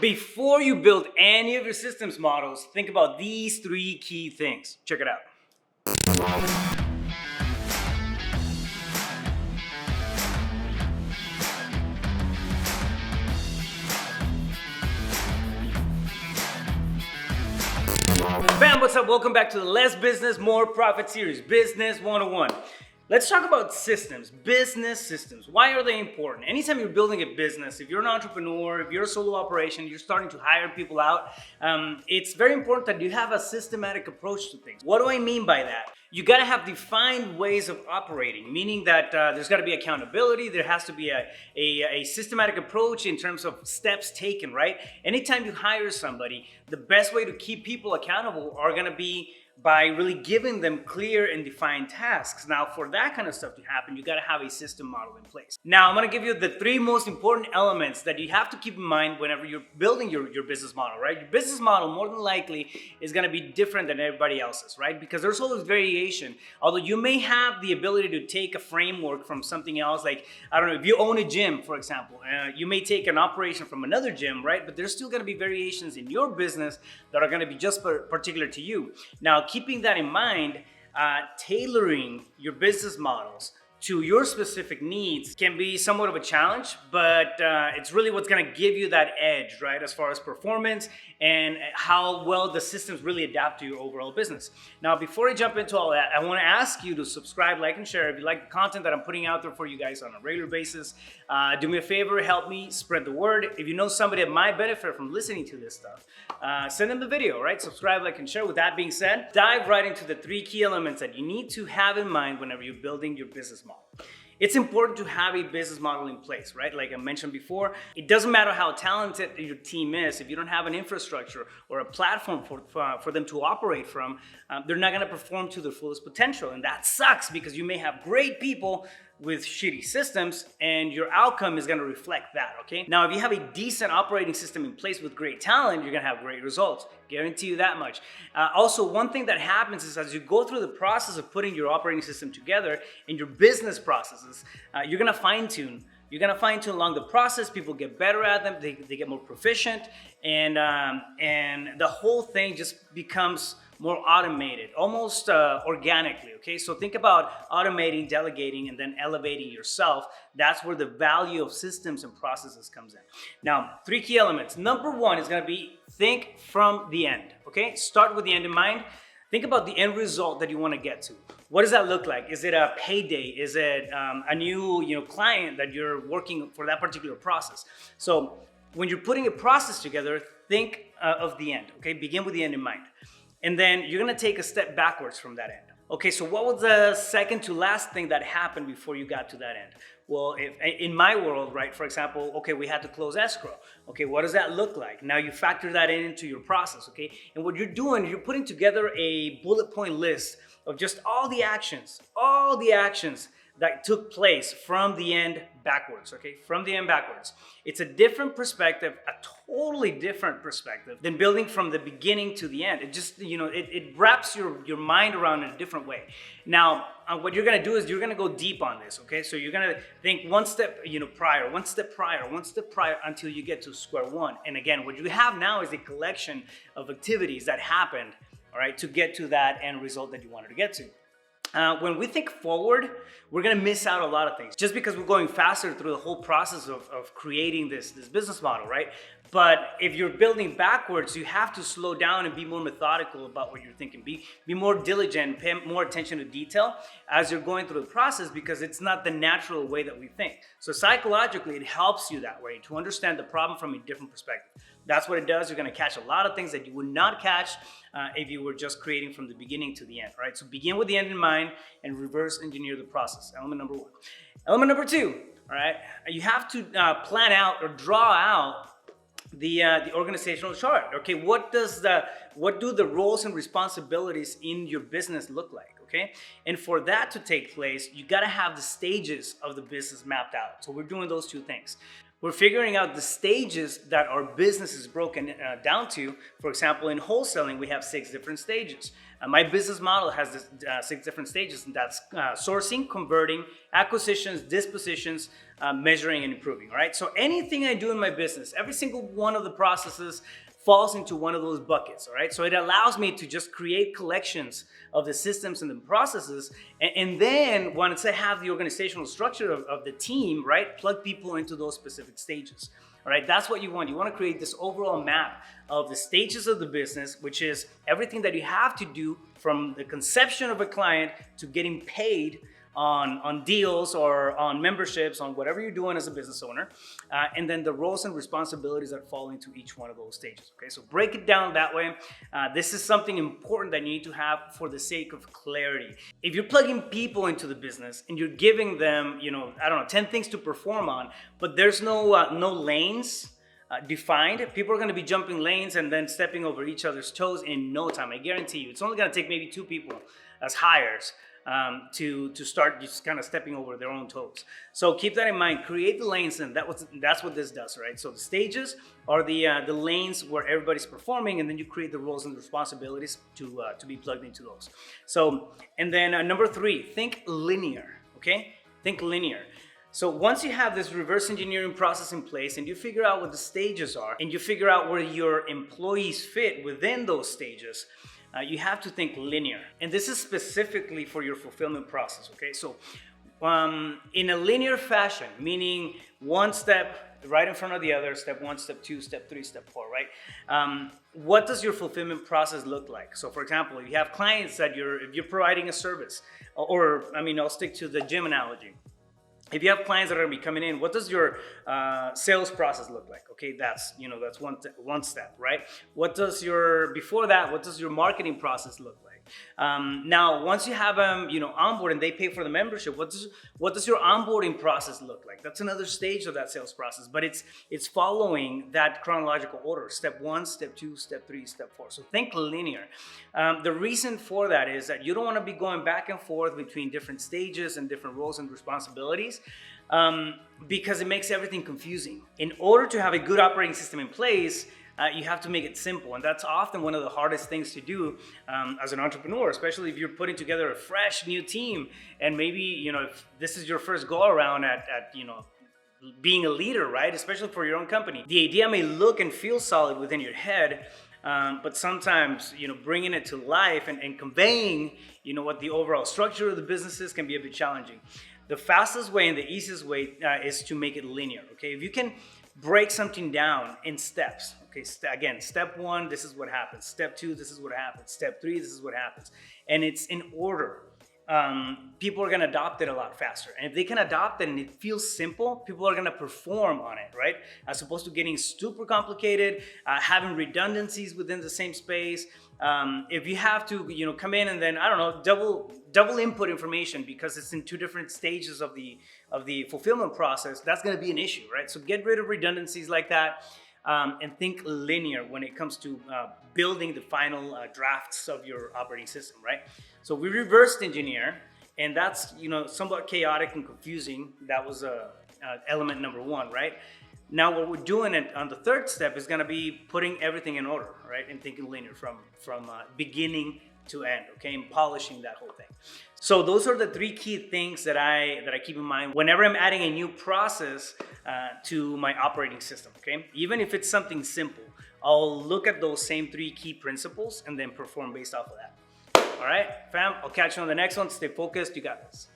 Before you build any of your systems models, think about these 3 key things. Check it out. Bam, what's up? Welcome back to the Less Business, More Profit series, Business 101. Let's talk about systems, business systems. Why are they important? Anytime you're building a business, if you're an entrepreneur, if you're a solo operation, you're starting to hire people out, it's very important that you have a systematic approach to things. What do I mean by that? You gotta have defined ways of operating, meaning that there's gotta be accountability, there has to be a systematic approach in terms of steps taken, right? Anytime you hire somebody, the best way to keep people accountable are gonna be by really giving them clear and defined tasks. Now, for that kind of stuff to happen, you got to have a system model in place. Now, I'm going to give you the 3 most important elements that you have to keep in mind whenever you're building your business model, right? Your business model, more than likely, is going to be different than everybody else's, right? Because there's always variation. Although you may have the ability to take a framework from something else, like, I don't know, if you own a gym, for example, you may take an operation from another gym, right? But there's still going to be variations in your business that are going to be just particular to you. Now, keeping that in mind, tailoring your business models to your specific needs can be somewhat of a challenge, but it's really what's gonna give you that edge, right? As far as performance and how well the systems really adapt to your overall business. Now, before I jump into all that, I wanna ask you to subscribe, like, and share. If you like the content that I'm putting out there for you guys on a regular basis, do me a favor, help me spread the word. If you know somebody that might benefit from listening to this stuff, send them the video, right? Subscribe, like, and share. With that being said, dive right into the 3 key elements that you need to have in mind whenever you're building your business model. It's important to have a business model in place, right? Like I mentioned before, it doesn't matter how talented your team is. If you don't have an infrastructure or a platform for them to operate from, they're not gonna perform to their fullest potential. And that sucks because you may have great people with shitty systems and your outcome is gonna reflect that, okay? Now, if you have a decent operating system in place with great talent, you're gonna have great results. Guarantee you that much. Also, one thing that happens is as you go through the process of putting your operating system together and your business processes, you're gonna fine tune. You're gonna fine tune along the process. People get better at them. They get more proficient, and the whole thing just becomes more automated, almost organically, okay? So think about automating, delegating, and then elevating yourself. That's where the value of systems and processes comes in. Now, 3 key elements. Number 1 is gonna be think from the end, okay? Start with the end in mind. Think about the end result that you wanna get to. What does that look like? Is it a payday? Is it a new client that you're working for that particular process? So when you're putting a process together, think of the end, okay? Begin with the end in mind. And then you're gonna take a step backwards from that end. Okay, so what was the second to last thing that happened before you got to that end? Well, if, in my world, right, for example, okay, we had to close escrow. Okay, what does that look like? Now you factor that into your process, okay? And what you're doing, you're putting together a bullet point list of just all the actions that took place from the end backwards, okay? From the end backwards. It's a different perspective, a totally different perspective than building from the beginning to the end. It just, it wraps your mind around in a different way. Now, what you're gonna do is you're gonna go deep on this, okay? So you're gonna think one step, prior, one step prior until you get to square one. And again, what you have now is a collection of activities that happened, all right, to get to that end result that you wanted to get to. When we think forward, we're gonna miss out a lot of things just because we're going faster through the whole process of creating this business model, right? But if you're building backwards, you have to slow down and be more methodical about what you're thinking. Be more diligent, pay more attention to detail as you're going through the process because it's not the natural way that we think. So psychologically, it helps you that way to understand the problem from a different perspective. That's what it does. You're gonna catch a lot of things that you would not catch if you were just creating from the beginning to the end, right? So begin with the end in mind and reverse engineer the process. Element number 1. Element number 2, all right? You have to plan out or draw out the organizational chart. Okay, what do the roles and responsibilities in your business look like? Okay, and for that to take place, you got to have the stages of the business mapped out. So we're doing those 2 things. We're figuring out the stages that our business is broken down to. For example, in wholesaling, we have 6 different stages. My business model has this, 6 different stages, and that's sourcing, converting, acquisitions, dispositions, measuring, and improving. All right. So anything I do in my business, every single one of the processes falls into one of those buckets. All right. So it allows me to just create collections of the systems and the processes. And then once I have the organizational structure of the team, right, plug people into those specific stages. All right. That's what you want. You want to create this overall map of the stages of the business, which is everything that you have to do from the conception of a client to getting paid on deals or on memberships, on whatever you're doing as a business owner, and then the roles and responsibilities that fall into each one of those stages. Okay, so break it down that way. This is something important that you need to have for the sake of clarity. If you're plugging people into the business and you're giving them, 10 things to perform on, but there's no lanes defined, people are going to be jumping lanes and then stepping over each other's toes in no time. I guarantee you, it's only going to take maybe 2 people as hires to start just kind of stepping over their own toes. So keep that in mind. Create the lanes, and that's what this does, right? So the stages are the lanes where everybody's performing, and then you create the roles and responsibilities to be plugged into those. So, and then number 3, think linear. Okay, think linear. So once you have this reverse engineering process in place and you figure out what the stages are and you figure out where your employees fit within those stages, you have to think linear. And this is specifically for your fulfillment process, okay? So in a linear fashion, meaning one step right in front of the other, step 1, step 2, step 3, step 4, right? What does your fulfillment process look like? So for example, if you have clients that if you're providing a service, I'll stick to the gym analogy. If you have clients that are going to be coming in, what does your sales process look like? Okay, that's one step, right? What does your marketing process look like? Now, once you have them, onboard and they pay for the membership, what does your onboarding process look like? That's another stage of that sales process, but it's following that chronological order: step 1, step 2, step 3, step 4. So think linear. The reason for that is that you don't want to be going back and forth between different stages and different roles and responsibilities, because it makes everything confusing. In order to have a good operating system in place, you have to make it simple, and that's often one of the hardest things to do as an entrepreneur, especially if you're putting together a fresh new team, and maybe if this is your first go around at being a leader, right? Especially for your own company. The idea may look and feel solid within your head, but sometimes bringing it to life and conveying what the overall structure of the business is can be a bit challenging. The fastest way and the easiest way is to make it linear. Okay, if you can break something down in steps. Okay, again, step 1, this is what happens. Step 2, this is what happens. Step 3, this is what happens. And it's in order. People are going to adopt it a lot faster. And if they can adopt it and it feels simple, people are going to perform on it, right? As opposed to getting super complicated, having redundancies within the same space. If you have to, come in and then, double input information because it's in 2 different stages of the fulfillment process, that's going to be an issue, right? So get rid of redundancies like that. And think linear when it comes to building the final drafts of your operating system, right? So we reversed engineer, and that's somewhat chaotic and confusing. That was element number 1, right? Now what we're doing on the 3rd step is going to be putting everything in order, right? And thinking linear from beginning to end, okay, and polishing that whole thing. So those are the 3 key things that I keep in mind whenever I'm adding a new process to my operating system, okay? Even if it's something simple, I'll look at those same 3 key principles and then perform based off of that. All right, fam, I'll catch you on the next one. Stay focused. You got this.